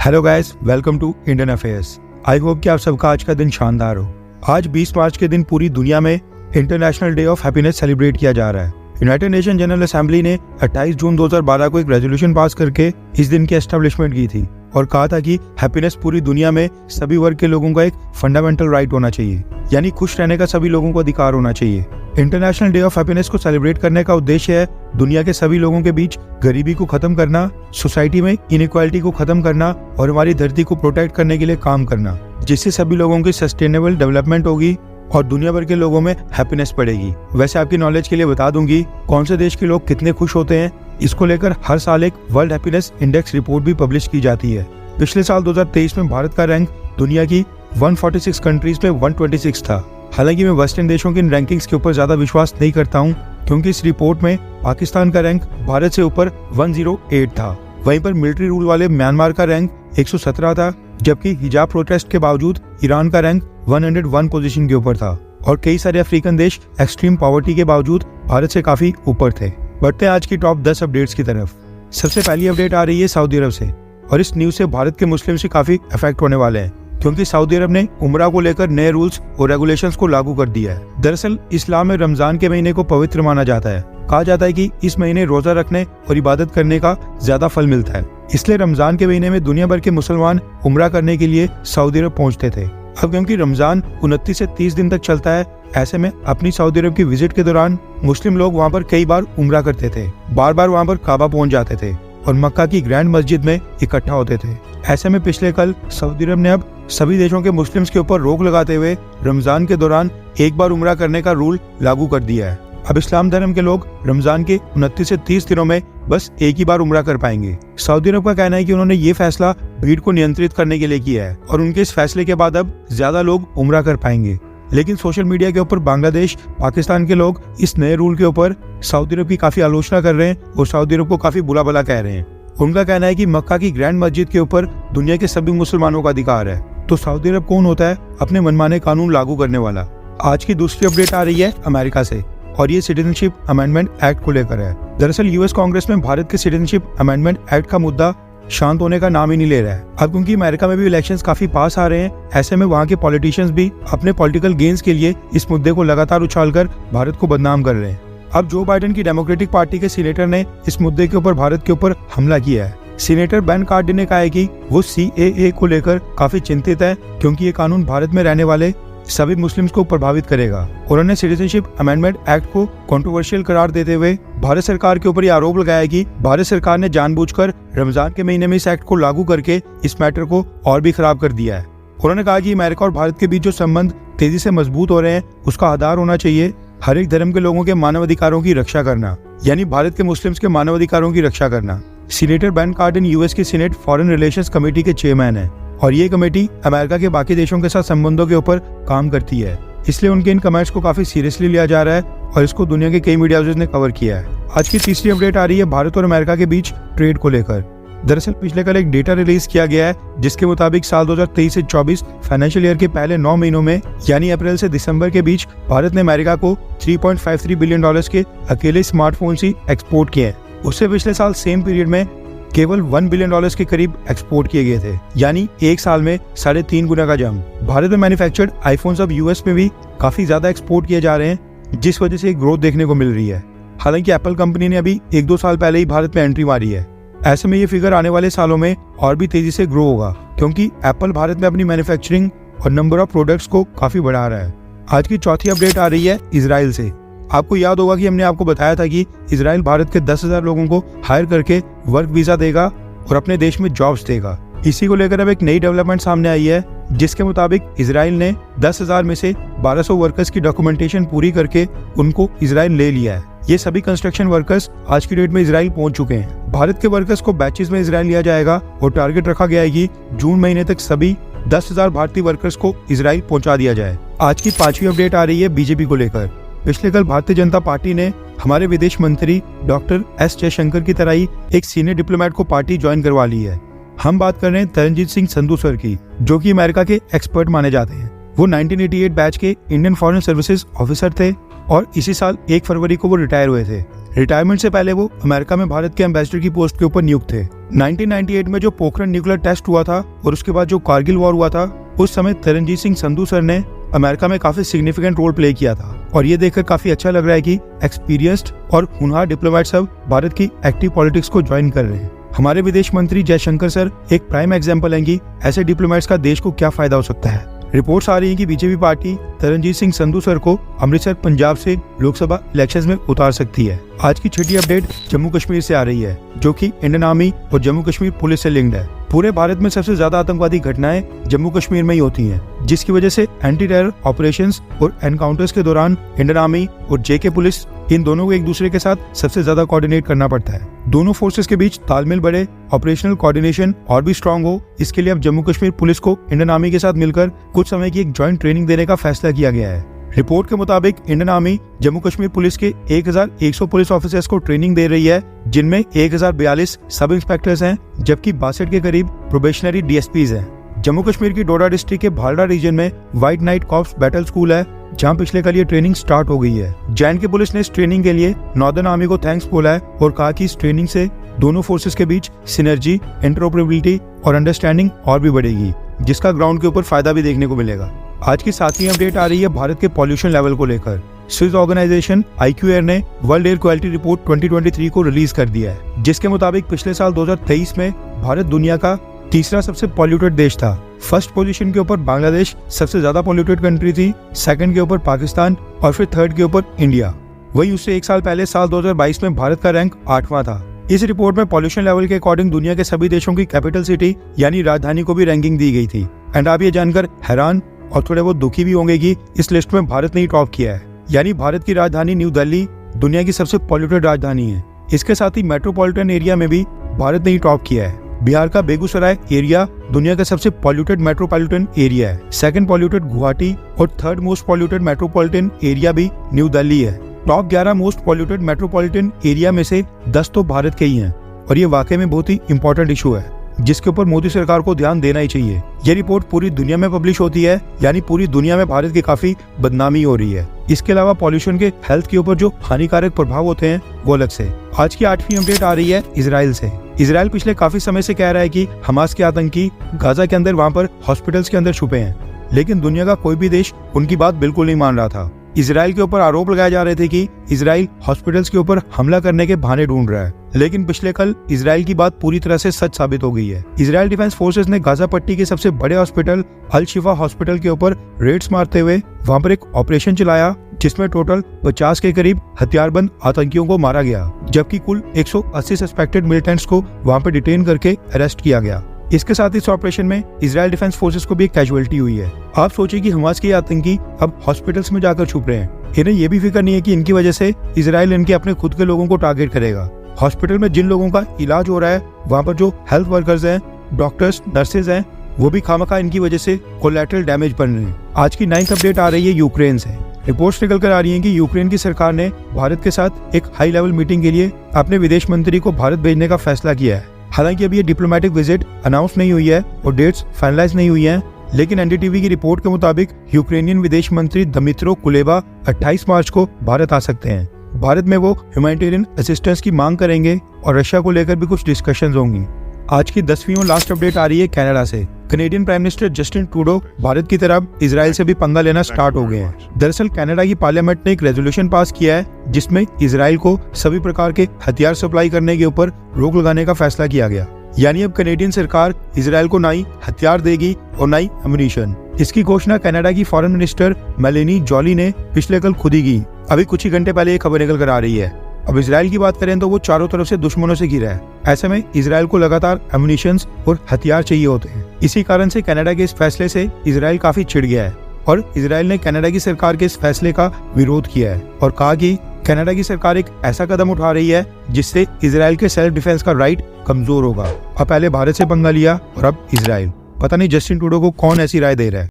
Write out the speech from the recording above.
Hello guys, welcome to Indian affairs. I hope कि आप सबका आज का दिन शानदार हो। आज 20 मार्च के दिन पूरी दुनिया में international day of happiness celebrate किया जा रहा है। यूनाइटेड नेशन जनरल असेंबली ने 28 जून 2012 को एक रेजोल्यूशन पास करके इस दिन की एस्टेब्लिशमेंट की थी और कहा था कि हैप्पीनेस पूरी दुनिया में सभी वर्ग के लोगों का एक फंडामेंटल राइट होना चाहिए, यानी खुश रहने का सभी लोगों को अधिकार होना चाहिए। इंटरनेशनल डे ऑफ हैप्पीनेस को सेलिब्रेट करने का उद्देश्य है दुनिया के सभी लोगों के बीच गरीबी को खत्म करना, सोसाइटी में इनइक्वालिटी को खत्म करना और हमारी धरती को प्रोटेक्ट करने के लिए काम करना, जिससे सभी लोगों की सस्टेनेबल डेवलपमेंट होगी और दुनिया भर के लोगों में हैप्पीनेस बढ़ेगी। वैसे आपकी नॉलेज के लिए बता दूंगी कौन से देश के लोग कितने खुश होते हैं, इसको लेकर हर साल एक वर्ल्ड हैप्पीनेस इंडेक्स रिपोर्ट भी पब्लिश की जाती है। पिछले साल 2023 में भारत का रैंक दुनिया की 146 कंट्रीज में 126 था। हालांकि मैं वेस्टर्न देशों की इन रैंकिंग्स के ऊपर ज्यादा विश्वास नहीं करता हूं, क्योंकि इस रिपोर्ट में पाकिस्तान का रैंक भारत से ऊपर 108 था। वहीं पर मिलिट्री रूल वाले म्यांमार का रैंक 117 था, जबकि हिजाब प्रोटेस्ट के बावजूद ईरान का रैंक 101 पोजीशन के ऊपर था और कई सारे अफ्रीकन देश एक्सट्रीम पॉवर्टी के बावजूद भारत से काफी ऊपर थे। बढ़ते हैं आज की टॉप 10 अपडेट्स की तरफ। सबसे पहली अपडेट आ रही है सऊदी अरब से और इस न्यूज से भारत के मुस्लिम से काफी इफेक्ट होने वाले हैं, क्योंकि सऊदी अरब ने उम्रा को लेकर नए रूल्स और रेगुलेशंस को लागू कर दिया है। दरअसल इस्लाम में रमजान के महीने को पवित्र माना जाता है। कहा जाता है कि इस महीने रोजा रखने और इबादत करने का ज्यादा फल मिलता है, इसलिए रमजान के महीने में दुनिया भर के मुसलमान उम्रा करने के लिए सऊदी अरब पहुंचते थे। अब क्योंकि रमजान 29 से 30 दिन तक चलता है, ऐसे में अपनी सऊदी अरब की विजिट के दौरान मुस्लिम लोग वहाँ पर कई बार उम्रा करते थे, बार बार वहाँ पर काबा पहुँच जाते थे और मक्का की ग्रैंड मस्जिद में इकट्ठा होते थे। ऐसे में पिछले कल सऊदी अरब ने अब सभी देशों के मुस्लिम्स के ऊपर रोक लगाते हुए रमजान के दौरान एक बार उम्रा करने का रूल लागू कर दिया है। अब इस्लाम धर्म के लोग रमजान के 29 से 30 दिनों में बस एक ही बार उम्रा कर पाएंगे। सऊदी अरब का कहना है कि उन्होंने ये फैसला भीड़ को नियंत्रित करने के लिए किया है और उनके इस फैसले के बाद अब ज्यादा लोग उम्रा कर पाएंगे। लेकिन सोशल मीडिया के ऊपर बांग्लादेश, पाकिस्तान के लोग इस नए रूल के ऊपर सऊदी अरब की काफी आलोचना कर रहे हैं और सऊदी अरब को काफी बुरा भला कह रहे हैं। उनका कहना है कि मक्का की ग्रैंड मस्जिद के ऊपर दुनिया के सभी मुसलमानों का अधिकार है, तो सऊदी अरब कौन होता है अपने मनमाने कानून लागू करने वाला। आज की दूसरी अपडेट आ रही है अमेरिका से और ये सिटीजनशिप अमेंडमेंट एक्ट को लेकर है। दरअसल यूएस कांग्रेस में भारत के सिटीजनशिप अमेंडमेंट एक्ट का मुद्दा शांत होने का नाम ही नहीं ले रहा है। अब क्योंकि अमेरिका में भी इलेक्शंस काफी पास आ रहे हैं, ऐसे में वहाँ के पॉलिटिशियंस भी अपने पॉलिटिकल गेन्स के लिए इस मुद्दे को लगातार उछालकर भारत को बदनाम कर रहे हैं। अब जो बाइडेन की डेमोक्रेटिक पार्टी के सीनेटर ने इस मुद्दे के ऊपर भारत के ऊपर हमला किया है। सीनेटर बेन कार्डिन ने कहा है कि वो CAA को लेकर काफी चिंतित है, क्योंकि ये कानून भारत में रहने वाले सभी मुस्लिम्स को प्रभावित करेगा। उन्होंने सिटीजनशिप अमेंडमेंट एक्ट को कंट्रोवर्शियल करार देते हुए भारत सरकार के ऊपर ये आरोप लगाया कि भारत सरकार ने जानबूझकर रमजान के महीने में इस एक्ट को लागू करके इस मैटर को और भी खराब कर दिया है। उन्होंने कहा कि अमेरिका और भारत के बीच जो संबंध तेजी से मजबूत हो रहे हैं, उसका आधार होना चाहिए हर एक धर्म के लोगों के मानव अधिकारों की रक्षा करना, यानी भारत के मुस्लिम्स के मानव अधिकारों की रक्षा करना। सीनेटर बेन कार्डिन यूएस की सीनेट फॉरेन रिलेशंस कमेटी के चेयरमैन है और ये कमेटी अमेरिका के बाकी देशों के साथ संबंधों के ऊपर काम करती है, इसलिए उनके इन कमेंट्स को काफी सीरियसली लिया जा रहा है और इसको दुनिया के कई मीडिया हाउसेस ने कवर किया है। आज की तीसरी अपडेट आ रही है भारत और अमेरिका के बीच ट्रेड को लेकर। दरअसल पिछले कल एक डेटा रिलीज किया गया है, जिसके मुताबिक साल 2023 से 24 फाइनेंशियल ईयर के पहले 9 महीनों में, यानी अप्रैल से दिसंबर के बीच, भारत ने अमेरिका को $3.53 बिलियन के अकेले स्मार्टफोन ही एक्सपोर्ट किए हैं। उससे पिछले साल सेम पीरियड में केवल $1 बिलियन के करीब एक्सपोर्ट किए गए थे, यानी एक साल में 3.5 गुना का जंप। भारत में मैन्युफैक्चर्ड आईफोन्स अब यूएस में भी काफी ज्यादा एक्सपोर्ट किए जा रहे हैं, जिस वजह से ग्रोथ देखने को मिल रही है। हालांकि एप्पल कंपनी ने अभी 1-2 साल पहले ही भारत में एंट्री मारी है। ऐसे में ये फिगर आने वाले सालों में और भी तेजी से ग्रो होगा, क्योंकि एप्पल भारत में अपनी मैन्युफैक्चरिंग और नंबर ऑफ प्रोडक्ट्स को काफी बढ़ा रहा है। आज की चौथी अपडेट आ रही है इजराइल से। आपको याद होगा कि हमने आपको बताया था कि इजराइल भारत के 10,000 लोगों को हायर करके वर्क वीजा देगा और अपने देश में जॉब्स देगा। इसी को लेकर अब एक नई डेवलपमेंट सामने आई है, जिसके मुताबिक इजराइल ने 10,000 में से 1200 वर्कर्स की डॉक्यूमेंटेशन पूरी करके उनको इजराइल ले लिया है। ये सभी कंस्ट्रक्शन वर्कर्स आज की डेट में इजराइल पहुंच चुके हैं। भारत के वर्कर्स को बैचेस में इजराइल लिया जाएगा और टारगेट रखा गया है कि जून महीने तक सभी 10,000 भारतीय वर्कर्स को इजराइल पहुंचा दिया जाए। आज की पांचवी अपडेट आ रही है बीजेपी को लेकर। पिछले कल भारतीय जनता पार्टी ने हमारे विदेश मंत्री डॉक्टर एस जयशंकर की तरह ही एक सीनियर डिप्लोमेट को पार्टी ज्वाइन करवा ली है। हम बात कर रहे हैं तरनजीत सिंह संधू सर की, जो कि अमेरिका के एक्सपर्ट माने जाते हैं। वो 1988 बैच के इंडियन फॉरेन सर्विसेज ऑफिसर थे और इसी साल 1 फरवरी को वो रिटायर हुए थे। रिटायरमेंट से पहले वो अमेरिका में भारत के एम्बेसडर की पोस्ट के ऊपर नियुक्त थे। 1998 में जो पोखरण न्यूक्लियर टेस्ट हुआ था और उसके बाद जो कारगिल वॉर हुआ था, उस समय तरनजीत सिंह संधू सर ने अमेरिका में काफी सिग्निफिकेंट रोल प्ले किया था। और ये देखकर काफी अच्छा लग रहा है कि एक्सपीरियंस्ड और होनहार डिप्लोमेट सब भारत की एक्टिव पॉलिटिक्स को ज्वाइन कर रहे हैं। हमारे विदेश मंत्री जयशंकर सर एक प्राइम एग्जाम्पल हैं कि ऐसे डिप्लोमेट्स का देश को क्या फायदा हो सकता है। रिपोर्ट्स आ रही हैं कि BJP party Taranjit Singh Sandhu sir को अमृतसर पंजाब से लोकसभा इलेक्शंस में उतार सकती है। आज की छठी अपडेट जम्मू कश्मीर से आ रही है, जो कि इंडियन आर्मी और जम्मू कश्मीर पुलिस से लिंक्ड है। पूरे भारत में सबसे ज्यादा आतंकवादी घटनाएं जम्मू कश्मीर में ही होती हैं, जिसकी वजह से एंटी टेरर ऑपरेशंस और एनकाउंटर्स के दौरान इंडियन आर्मी और जेके पुलिस इन दोनों को एक दूसरे के साथ सबसे ज्यादा कोऑर्डिनेट करना पड़ता है। दोनों फोर्सेस के बीच तालमेल बढ़े, ऑपरेशनल कोऑर्डिनेशन और भी स्ट्रांग हो, इसके लिए अब जम्मू कश्मीर पुलिस को इंडियन आर्मी के साथ मिलकर कुछ समय की एक ज्वाइंट ट्रेनिंग देने का फैसला किया गया है। रिपोर्ट के मुताबिक Indian army Jammu Kashmir police के 1100 पुलिस ऑफिसर्स को ट्रेनिंग दे रही है, जिनमें 1042 सब इंस्पेक्टर्स हैं, जबकि 62 के करीब प्रोबेशनरी डीएसपीज हैं। जम्मू कश्मीर की डोडा डिस्ट्रिक्ट के भालडा रीजन में white night corps battle school है, जहां पिछले कल ये ट्रेनिंग स्टार्ट हो गई है। जैन के पुलिस ने इस ट्रेनिंग के लिए नॉर्दर्न आर्मी को थैंक्स बोला है और कहा कि इस ट्रेनिंग से दोनों फोर्सेस के बीच सिनर्जी, इंटरऑपरेबिलिटी और अंडरस्टैंडिंग और भी बढ़ेगी, जिसका ग्राउंड के ऊपर फायदा भी देखने को मिलेगा। आज की 7वीं अपडेट आ रही है भारत के पॉल्यूशन लेवल को लेकर। स्विस ऑर्गेनाइजेशन IQAir ने वर्ल्ड एयर क्वालिटी रिपोर्ट 2023 को रिलीज कर दिया है, जिसके मुताबिक पिछले साल 2023 में भारत दुनिया का तीसरा सबसे पॉल्यूटेड देश था। फर्स्ट पोजीशन के ऊपर बांग्लादेश सबसे ज्यादा पॉल्यूटेड कंट्री थी, सेकंड के ऊपर पाकिस्तान और फिर थर्ड के ऊपर इंडिया। वही उससे एक साल पहले साल 2022 में भारत का रैंक 8वां था। इस रिपोर्ट में पॉल्यूशन लेवल के अकॉर्डिंग दुनिया के सभी देशों की कैपिटल सिटी यानी राजधानी को भी रैंकिंग दी गई थी। एंड आप ये जानकर हैरान और थोड़े बहुत दुखी भी होंगे कि इस लिस्ट में भारत ने ही टॉप किया है, यानी भारत की राजधानी न्यू दिल्ली दुनिया की सबसे पॉल्यूटेड राजधानी है। इसके साथ ही मेट्रोपॉलिटन एरिया में भी भारत ने ही टॉप किया है। बिहार का बेगूसराय एरिया दुनिया का सबसे पॉल्यूटेड मेट्रोपॉलिटन एरिया है, सेकंड पॉल्यूटेड गुवाहाटी और third most polluted metropolitan area भी न्यू दिल्ली है। Top 11 most polluted metropolitan area में से 10 तो भारत के ही हैं और ये वाकई में बहुत ही इंपॉर्टेंट इशू है, जिसके ऊपर मोदी सरकार को ध्यान देना ही चाहिए। ये रिपोर्ट पूरी दुनिया में पब्लिश होती है, यानी पूरी दुनिया में भारत की काफी बदनामी हो रही है। इसके अलावा पॉल्यूशन के हेल्थ के ऊपर जो हानिकारक प्रभाव होते हैं वो अलग से। आज की 8वीं अपडेट आ रही है इजराइल से। इजराइल पिछले काफी समय से कह रहा है कि हमास के आतंकी गाजा के अंदर वहाँ पर हॉस्पिटल्स के अंदर छुपे हैं, लेकिन दुनिया का कोई भी देश उनकी बात बिल्कुल नहीं मान रहा था। इजराइल के ऊपर आरोप लगाए जा रहे थे कि इजराइल हॉस्पिटल्स के ऊपर हमला करने के बहाने ढूंढ रहा है, लेकिन पिछले कल इजराइल की बात पूरी तरह से सच साबित हो गई है। इजराइल डिफेंस फोर्सेस ने गाजा पट्टी के सबसे बड़े हॉस्पिटल अल शिफा हॉस्पिटल के ऊपर रेड्स मारते हुए वहां पर एक ऑपरेशन चलाया, जिसमें टोटल 50 के करीब हथियारबंद आतंकियों को मारा गया, जबकि कुल 180 सस्पेक्टेड मिलिटेंट्स को वहां पर डिटेन करके अरेस्ट किया गया। इसके साथ इस ऑपरेशन में इजराइल डिफेंस फोर्सेस को भी एक कैजुअलिटी हुई है। आप सोचिए कि हमास के आतंकी अब हॉस्पिटल्स में जाकर छुप रहे हैं। इन्हें ये भी फिक्र नहीं है कि इनकी वजह से इजराइल इनके अपने खुद के लोगों को टारगेट करेगा। हॉस्पिटल में जिन लोगों का इलाज हो रहा है, वहाँ पर जो हेल्थ वर्कर्स हैं, डॉक्टर्स, नर्सेज हैं, वो भी खामखा इनकी वजह से कोलैटरल डैमेज बन रहे हैं। आज की 9th अपडेट आ रही है यूक्रेन से। रिपोर्ट्स निकल कर आ रही हैं कि यूक्रेन की सरकार ने भारत के साथ एक हाई लेवल मीटिंग के लिए अपने विदेश मंत्री को भारत भेजने का फैसला किया है। हालांकि अभी ये डिप्लोमेटिक विजिट अनाउंस नहीं हुई है और डेट्स फाइनलाइज नहीं हुई हैं, लेकिन एनडीटीवी की रिपोर्ट के मुताबिक यूक्रेनियन विदेश मंत्री दमित्रो कुलेबा 28 मार्च को भारत आ सकते हैं। भारत में वो ह्यूमैनिटेरियन असिस्टेंस की मांग करेंगे और रशिया को लेकर भी कुछ डिस्कशंस होंगी। आज की 10वीं और लास्ट अपडेट आ रही है कनाडा से। Canadian prime minister Justin Trudeau Bharat की तरफ इजराइल से भी पंगा लेना स्टार्ट हो गए हैं। दरअसल कनाडा की पार्लियामेंट ने एक रेजोल्यूशन पास किया है, जिसमें इजराइल को सभी प्रकार के हथियार सप्लाई करने के ऊपर रोक लगाने का फैसला किया गया। यानी अब कनेडियन सरकार इजराइल को ना ही हथियार देगी और ना ही एमुनिशन। इसकी घोषणा कनाडा की फॉरेन मिनिस्टर मेलेनी जॉली ने पिछले कल खुद ही की। अभी कुछ ही घंटे पहले ये खबर निकल कर आ रही है। अब इजराइल की बात करें तो वो चारों तरफ से दुश्मनों से घिरा है। ऐसे में इजराइल को लगातार एमुनिशंस और हथियार चाहिए होते हैं। इसी कारण से कनाडा के इस फैसले से इजराइल काफी चिढ़ गया है और इजराइल ने कनाडा की सरकार के इस फैसले का विरोध किया है और कहा कि कनाडा की सरकार एक ऐसा कदम उठा रही है जिससे इजराइल के सेल्फ डिफेंस का राइट कमजोर होगा। अब पहले भारत से पंगा लिया और अब इजराइल। पता नहीं जस्टिन ट्रूडो को कौन ऐसी राय दे रहा है।